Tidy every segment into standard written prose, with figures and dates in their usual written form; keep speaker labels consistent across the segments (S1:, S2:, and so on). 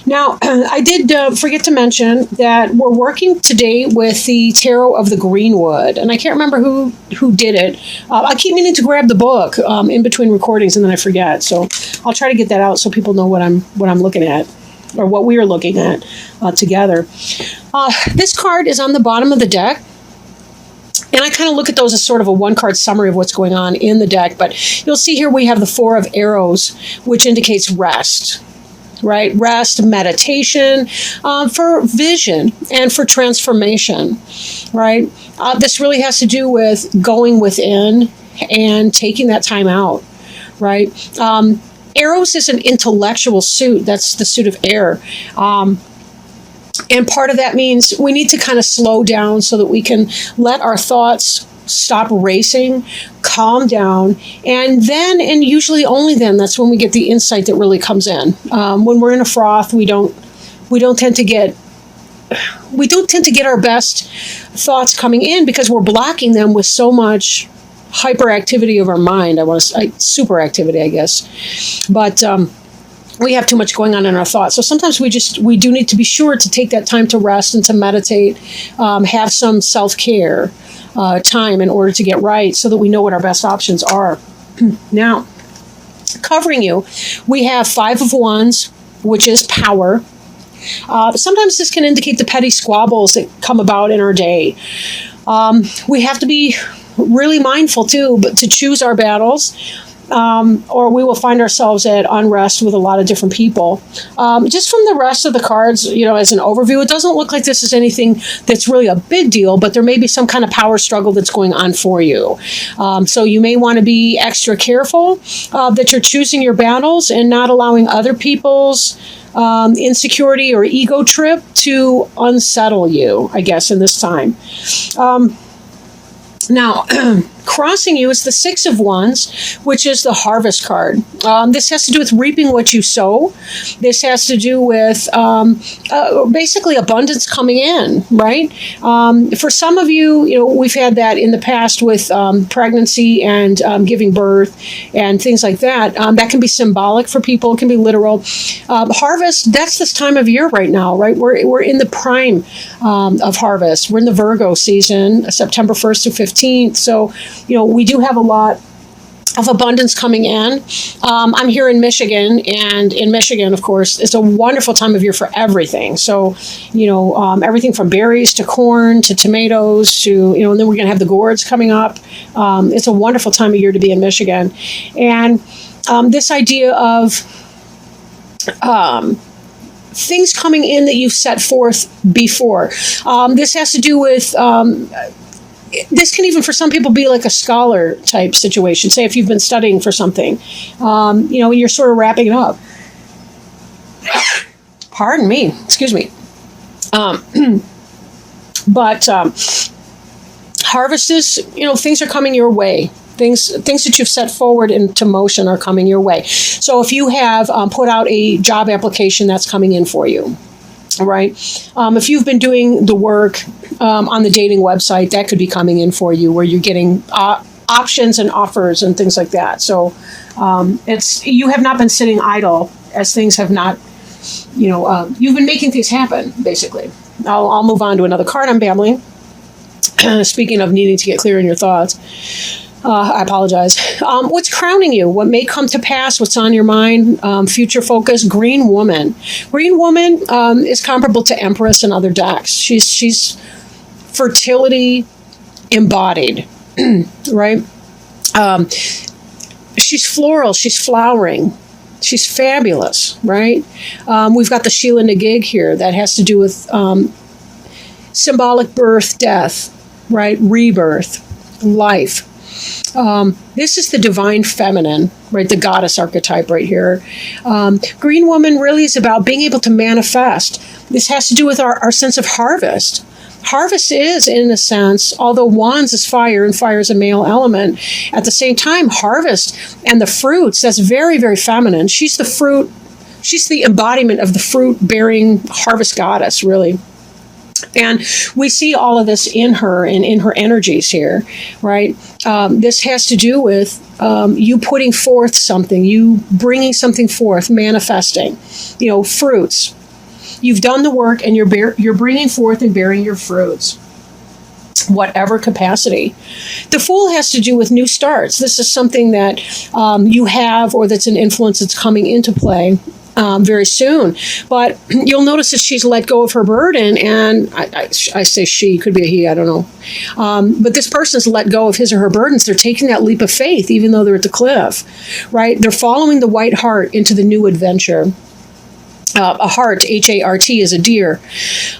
S1: Now, I did forget to mention that we're working today with the Tarot of the Greenwood, and I can't remember who did it. I keep meaning to grab the book in between recordings, and then I forget. So I'll try to get that out so people know what I'm looking at, or what we are looking at together. This card is on the bottom of the deck. And I kind of look at those as sort of a one-card summary of what's going on in the deck. But you'll see here we have the Four of Arrows, which indicates rest, right? Rest, meditation, for vision and for transformation, right? This really has to do with going within and taking that time out, right? Arrows is an intellectual suit. That's the suit of air. And part of that means we need to kind of slow down so that we can let our thoughts stop racing, calm down, and then, and usually only then, that's when we get the insight that really comes in. When we're in a froth, we don't tend to get our best thoughts coming in because we're blocking them with so much hyperactivity of our mind. Superactivity, I guess, but. We have too much going on in our thoughts. So sometimes we do need to be sure to take that time to rest and to meditate, have some self-care time in order to get right so that we know what our best options are. Now, covering you, we have Five of Wands, which is power. Sometimes this can indicate the petty squabbles that come about in our day. We have to be really mindful too, but to choose our battles. Or we will find ourselves at unrest with a lot of different people. Just from the rest of the cards, as an overview, it doesn't look like this is anything that's really a big deal, but there may be some kind of power struggle that's going on for you. So you may want to be extra careful that you're choosing your battles and not allowing other people's insecurity or ego trip to unsettle you, I guess, in this time. Now, crossing you is the Six of Wands, which is the Harvest card. This has to do with reaping what you sow. This has to do with basically abundance coming in, right? For some of you, we've had that in the past with pregnancy and giving birth and things like that. That can be symbolic for people. It can be literal. Harvest, that's this time of year right now, right? We're in the prime of harvest. We're in the Virgo season, September 1st to 15th. So, we do have a lot of abundance coming in. I'm here in Michigan, and in Michigan, of course, it's a wonderful time of year for everything. So, everything from berries to corn to tomatoes to, and then we're going to have the gourds coming up. It's a wonderful time of year to be in Michigan. And this idea of things coming in that you've set forth before. This has to do with... this can even for some people be like a scholar type situation. Say if you've been studying for something, and you're sort of wrapping it up. Pardon me, excuse me. But harvest is, things are coming your way. Things that you've set forward into motion are coming your way. So if you have put out a job application, that's coming in for you. Right. If you've been doing the work on the dating website, that could be coming in for you, where you're getting options and offers and things like that. So you have not been sitting idle, as things have not, you've been making things happen, basically. I'll move on to another card. I'm babbling. Speaking of needing to get clear in your thoughts. I apologize. What's crowning you? What may come to pass? What's on your mind? Future focus. Green Woman. Green Woman is comparable to Empress in other decks. She's fertility embodied, right? She's floral. She's flowering. She's fabulous, right? We've got the Sheila Nagig here. That has to do with symbolic birth, death, right? Rebirth, life. This is the divine feminine, right? The goddess archetype right here. Green Woman really is about being able to manifest. This has to do with our sense of harvest. Harvest is, in a sense, although wands is fire and fire is a male element, at the same time, harvest and the fruits, that's very, very feminine. She's the fruit, she's the embodiment of the fruit-bearing harvest goddess, really. And we see all of this in her and in her energies here, right? This has to do with you putting forth something, you bringing something forth, manifesting, fruits, You've done the work, and you're bringing forth and bearing your fruits, whatever capacity. The Fool has to do with new starts. This is something that you have, or that's an influence that's coming into play very soon. But you'll notice that she's let go of her burden, and I say she, could be a he, I don't know. But this person's let go of his or her burdens. They're taking that leap of faith, even though they're at the cliff, right? They're following the white hart into the new adventure. A hart, H-A-R-T, is a deer.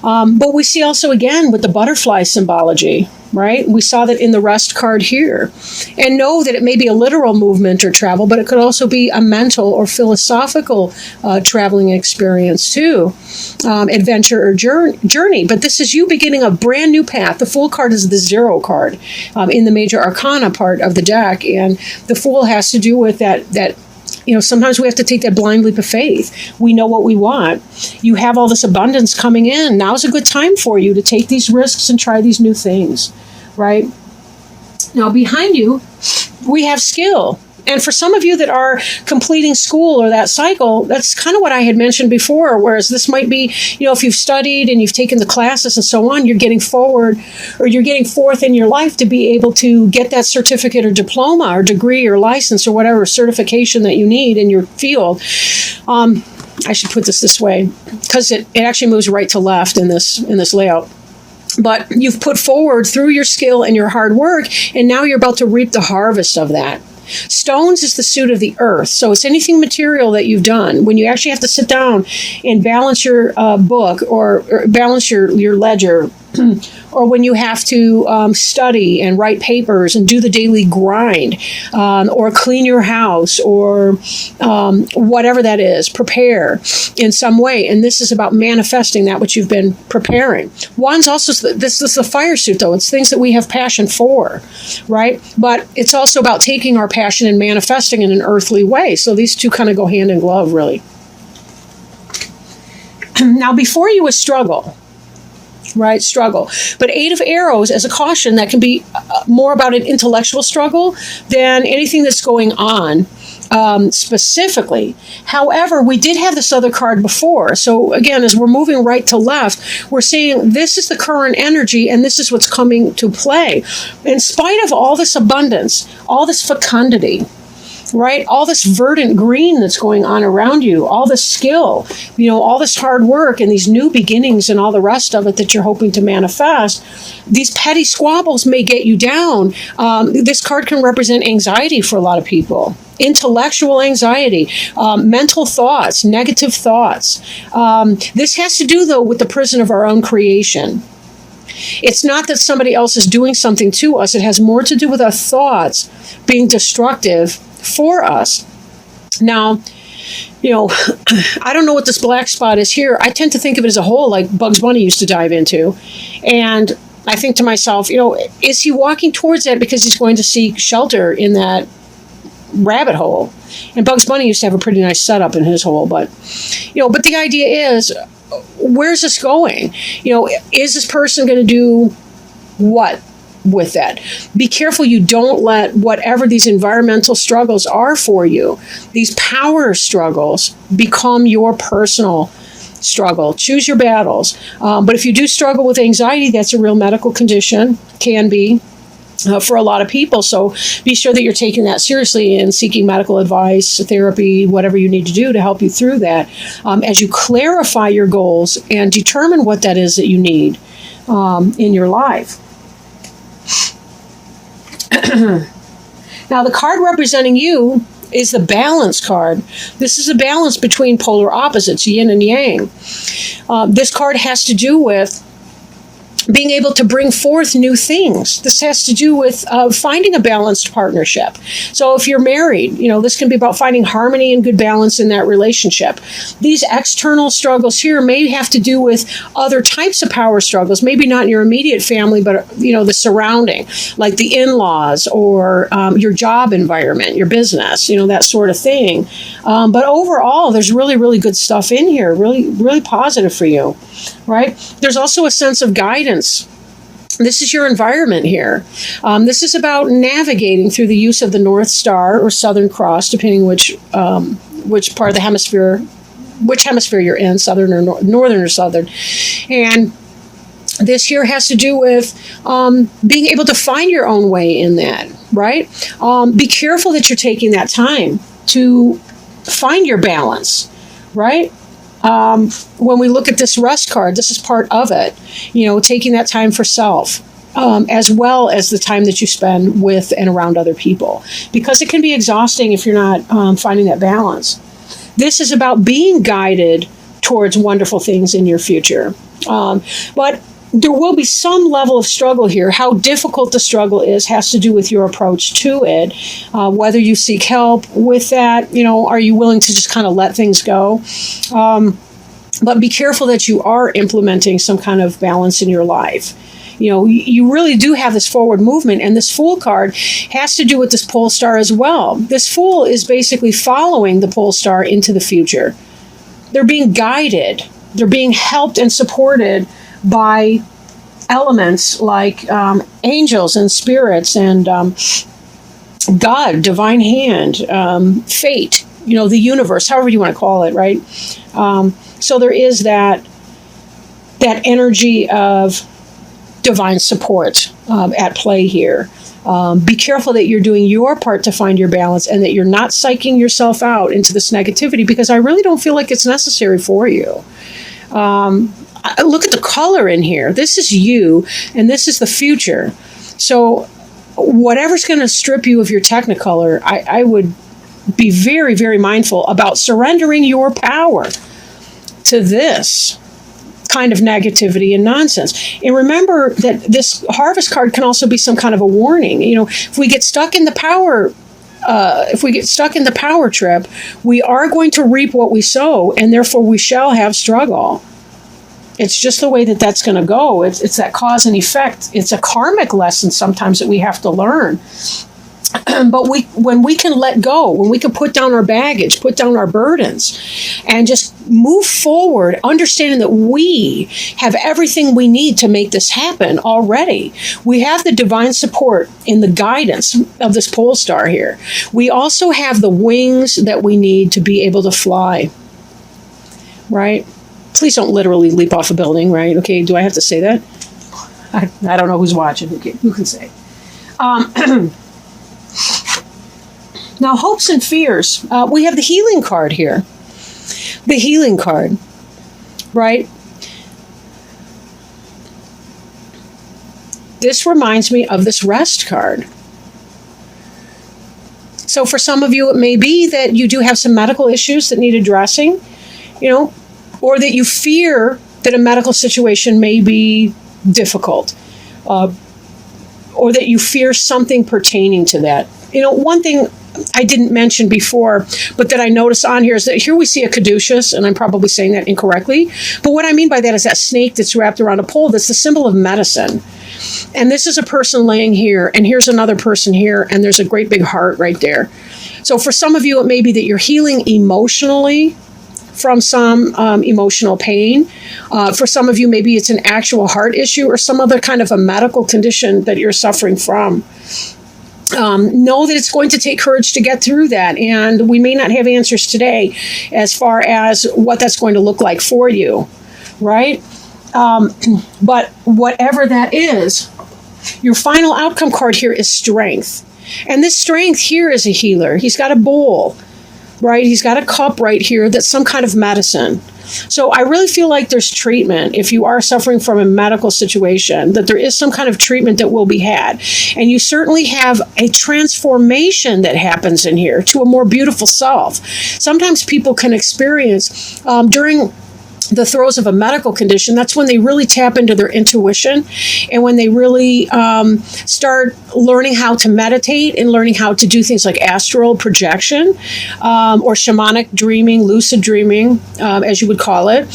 S1: But we see also, again, with the butterfly symbology, right? We saw that in the rest card here. And know that it may be a literal movement or travel, but it could also be a mental or philosophical traveling experience too, adventure or journey. But this is you beginning a brand new path. The Fool card is the 0 card in the major arcana part of the deck. And the Fool has to do with that sometimes we have to take that blind leap of faith. We know what we want. You have all this abundance coming in. Now's a good time for you to take these risks and try these new things, right? Now, behind you, we have skill. And for some of you that are completing school or that cycle, that's kind of what I had mentioned before, whereas this might be, if you've studied and you've taken the classes and so on, you're getting forward, or you're getting forth in your life to be able to get that certificate or diploma or degree or license or whatever certification that you need in your field. I should put this way, because it actually moves right to left in this layout. But you've put forward through your skill and your hard work, and now you're about to reap the harvest of that. Stones is the suit of the earth. So it's anything material that you've done. When you actually have to sit down and balance your book or balance your ledger, or when you have to study and write papers and do the daily grind, or clean your house, or whatever that is, prepare in some way. And this is about manifesting that which you've been preparing. One's also, this is the fire suit, though. It's things that we have passion for, right? But it's also about taking our passion and manifesting in an earthly way. So these two kind of go hand in glove, really. Now, before you is struggle. Right, struggle. But 8 of Arrows as a caution, that can be more about an intellectual struggle than anything that's going on specifically. However, we did have this other card before. So again, as we're moving right to left, we're seeing this is the current energy and this is what's coming to play. In spite of all this abundance, all this fecundity, right? All this verdant green that's going on around you, all this skill, all this hard work and these new beginnings and all the rest of it that you're hoping to manifest, these petty squabbles may get you down. This card can represent anxiety for a lot of people. Intellectual anxiety, mental thoughts, negative thoughts. This has to do, though, with the prison of our own creation. It's not that somebody else is doing something to us. It has more to do with our thoughts being destructive for us. Now, I don't know what this black spot is here. I tend to think of it as a hole like Bugs Bunny used to dive into. And I think to myself, is he walking towards that because he's going to seek shelter in that rabbit hole? And Bugs Bunny used to have a pretty nice setup in his hole. But the idea is, where's this going? Is this person going to do what with that? Be careful you don't let whatever these environmental struggles are for you, these power struggles, become your personal struggle. Choose your battles. But if you do struggle with anxiety, that's a real medical condition, can be. For a lot of people. So be sure that you're taking that seriously and seeking medical advice, therapy, whatever you need to do to help you through that as you clarify your goals and determine what that is that you need in your life. Now, the card representing you is the balance card. This is a balance between polar opposites, yin and yang. This card has to do with being able to bring forth new things. This has to do with finding a balanced partnership. So if you're married, this can be about finding harmony and good balance in that relationship. These external struggles here may have to do with other types of power struggles, maybe not in your immediate family, but the surrounding, like the in-laws or your job environment, your business, that sort of thing. But overall, there's really, really good stuff in here, really, really positive for you, right? There's also a sense of guidance. This is your environment here. This is about navigating through the use of the North Star or Southern Cross, depending which part of the hemisphere which hemisphere you're in, southern or northern or southern. And this here has to do with being able to find your own way in that, right? Be careful that you're taking that time to find your balance, right? When we look at this rest card, this is part of it, taking that time for self. As well as the time that you spend with and around other people, because it can be exhausting if you're not finding that balance. This is about being guided towards wonderful things in your future. But there will be some level of struggle here. How difficult the struggle is has to do with your approach to it, whether you seek help with that, are you willing to just kind of let things go? But be careful that you are implementing some kind of balance in your life. You really do have this forward movement, and this Fool card has to do with this pole star as well. This Fool is basically following the pole star into the future. They're being guided. They're being helped and supported by elements like angels and spirits and God, divine hand, fate, the universe, however you want to call it, right? So there is that energy of divine support at play here. Be careful that you're doing your part to find your balance and that you're not psyching yourself out into this negativity, because I really don't feel like it's necessary for you. Look at the color in here. This is you, and this is the future. So whatever's going to strip you of your technicolor, I would be very, very mindful about surrendering your power to this kind of negativity and nonsense. And remember that this Harvest card can also be some kind of a warning. If we get stuck in the power trip, we are going to reap what we sow, and therefore we shall have struggle. It's just the way that that's going to go. It's that cause and effect. It's a karmic lesson sometimes that we have to learn. But when we can let go, when we can put down our baggage, put down our burdens, and just move forward, understanding that we have everything we need to make this happen already. We have the divine support in the guidance of this pole star here. We also have the wings that we need to be able to fly, right? Please don't literally leap off a building, right? Okay, do I have to say that? I don't know who's watching. Okay, who can say? Now, hopes and fears. We have the healing card here. The healing card, right? This reminds me of this rest card. So for some of you, it may be that you do have some medical issues that need addressing, or that you fear that a medical situation may be difficult, or that you fear something pertaining to that. One thing I didn't mention before, but that I noticed on here is that here we see a caduceus, and I'm probably saying that incorrectly. But what I mean by that is that snake that's wrapped around a pole that's the symbol of medicine. And this is a person laying here, and here's another person here, and there's a great big heart right there. So for some of you, it may be that you're healing emotionally from some emotional pain. For some of you, maybe it's an actual heart issue or some other kind of a medical condition that you're suffering from. Know that it's going to take courage to get through that, and we may not have answers today as far as what that's going to look like for you, right? But whatever that is, your final outcome card here is strength. And this strength here is a healer. He's got a bowl, right? He's got a cup right here that's some kind of medicine. So I really feel like there's treatment if you are suffering from a medical situation, that there is some kind of treatment that will be had. And you certainly have a transformation that happens in here to a more beautiful self. Sometimes people can experience during the throes of a medical condition, that's when they really tap into their intuition, and when they really start learning how to meditate and learning how to do things like astral projection or shamanic dreaming, lucid dreaming, as you would call it.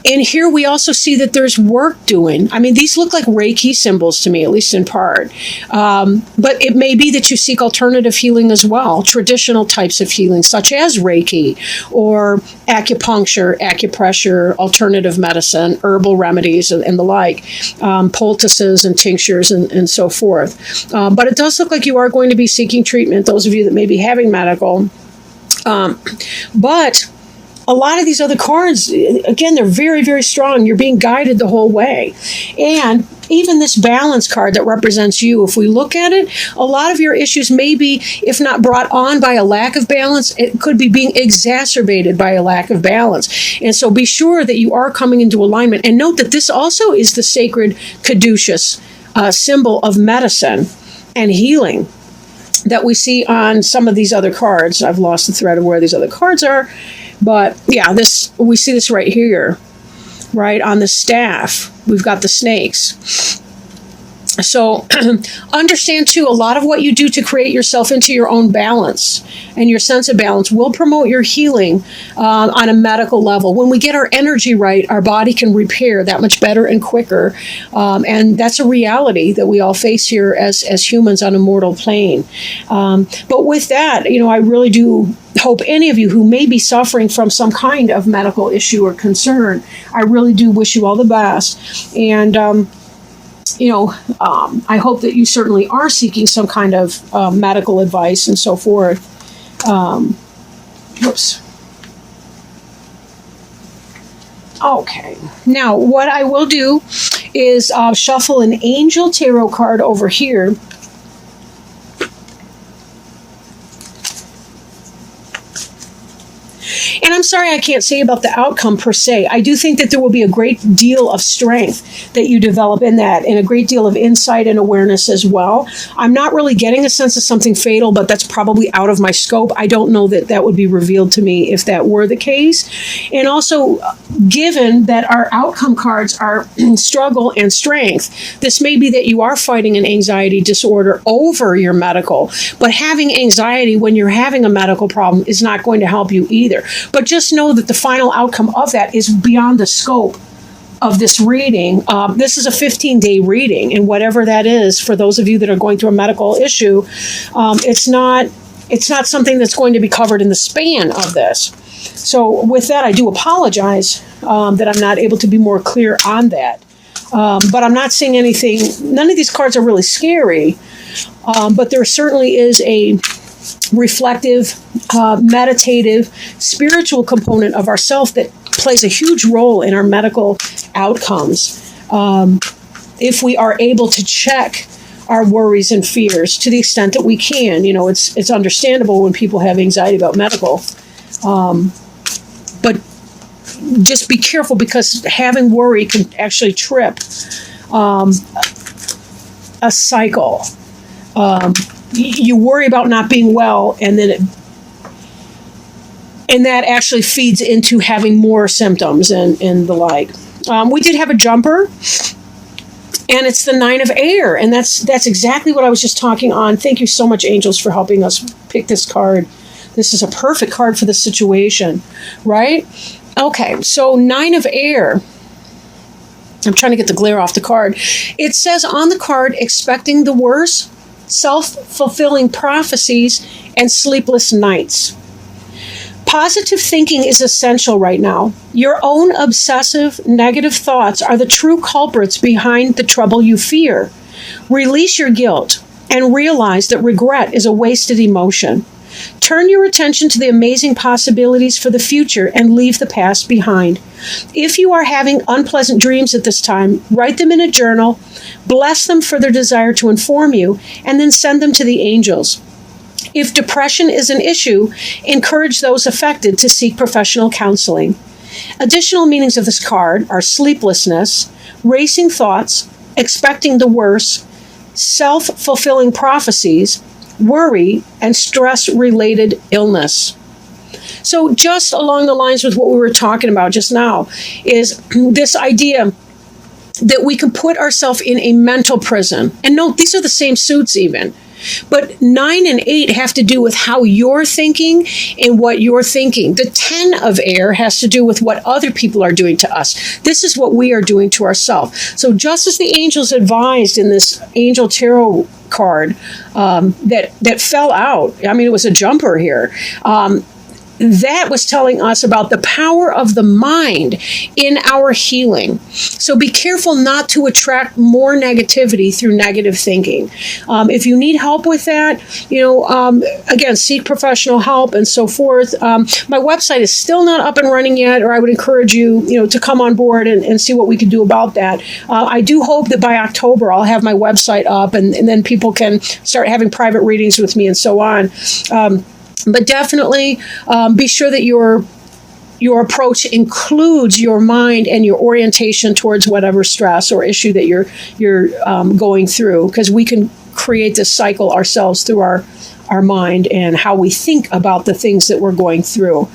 S1: And here we also see that there's work doing. I mean, these look like Reiki symbols to me, at least in part. But it may be that you seek alternative healing as well, traditional types of healing, such as Reiki or acupuncture, acupressure, alternative medicine, herbal remedies, and the like, poultices and tinctures and so forth. But it does look like you are going to be seeking treatment, those of you that may be having medical But a lot of these other cards, again, they're very, very strong. You're being guided the whole way. And even this balance card that represents you, if we look at it, a lot of your issues may be, if not brought on by a lack of balance, it could be being exacerbated by a lack of balance. And so be sure that you are coming into alignment. And note that this also is the sacred caduceus symbol of medicine and healing that we see on some of these other cards. I've lost the thread of where these other cards are. But yeah, we see this right here, right on the staff. We've got the snakes. So understand too, a lot of what you do to create yourself into your own balance and your sense of balance will promote your healing on a medical level. When we get our energy right, our body can repair that much better and quicker. And that's a reality that we all face here as humans on a mortal plane. But with that, I really do hope any of you who may be suffering from some kind of medical issue or concern, I really do wish you all the best. And, I hope that you certainly are seeking some kind of medical advice and so forth. Whoops. Okay. Now, what I will do is shuffle an angel tarot card over here. And I'm sorry I can't say about the outcome per se. I do think that there will be a great deal of strength that you develop in that, and a great deal of insight and awareness as well. I'm not really getting a sense of something fatal, but that's probably out of my scope. I don't know that that would be revealed to me if that were the case. And also, given that our outcome cards are struggle and strength, this may be that you are fighting an anxiety disorder over your medical, but having anxiety when you're having a medical problem is not going to help you either. But just know that the final outcome of that is beyond the scope of this reading. This is a 15-day reading, and whatever that is, for those of you that are going through a medical issue, it's not something that's going to be covered in the span of this. So with that, I do apologize that I'm not able to be more clear on that. But I'm not seeing anything. None of these cards are really scary, but there certainly is a reflective, meditative, spiritual component of ourself that plays a huge role in our medical outcomes. If we are able to check our worries and fears to the extent that we can, it's understandable when people have anxiety about medical. But just be careful, because having worry can actually trip a cycle. You worry about not being well, and then that actually feeds into having more symptoms and the like. We did have a jumper, and it's the 9 of air, and that's exactly what I was just talking on. Thank you so much, angels, for helping us pick this card. This is a perfect card for the situation, right? Okay, so 9 of air. I'm trying to get the glare off the card. It says on the card, expecting the worst, self-fulfilling prophecies, and sleepless nights. Positive thinking is essential right now. Your own obsessive, negative thoughts are the true culprits behind the trouble you fear. Release your guilt and realize that regret is a wasted emotion. Turn your attention to the amazing possibilities for the future and leave the past behind. If you are having unpleasant dreams at this time, write them in a journal, bless them for their desire to inform you, and then send them to the angels. If depression is an issue, encourage those affected to seek professional counseling. Additional meanings of this card are sleeplessness, racing thoughts, expecting the worst, self-fulfilling prophecies, worry, and stress-related illness. So just along the lines with what we were talking about just now is this idea that we can put ourselves in a mental prison. And note, these are the same suits even. But 9 and 8 have to do with how you're thinking and what you're thinking. The 10 of air has to do with what other people are doing to us. This is what we are doing to ourselves. So just as the angels advised in this angel tarot card that fell out, I mean, it was a jumper here, that was telling us about the power of the mind in our healing. So be careful not to attract more negativity through negative thinking. If you need help with that, again, seek professional help and so forth. My website is still not up and running yet, or I would encourage you, to come on board and see what we can do about that. I do hope that by October I'll have my website up, and then people can start having private readings with me and so on. But definitely be sure that your approach includes your mind and your orientation towards whatever stress or issue that you're going through, because we can create this cycle ourselves through our mind and how we think about the things that we're going through.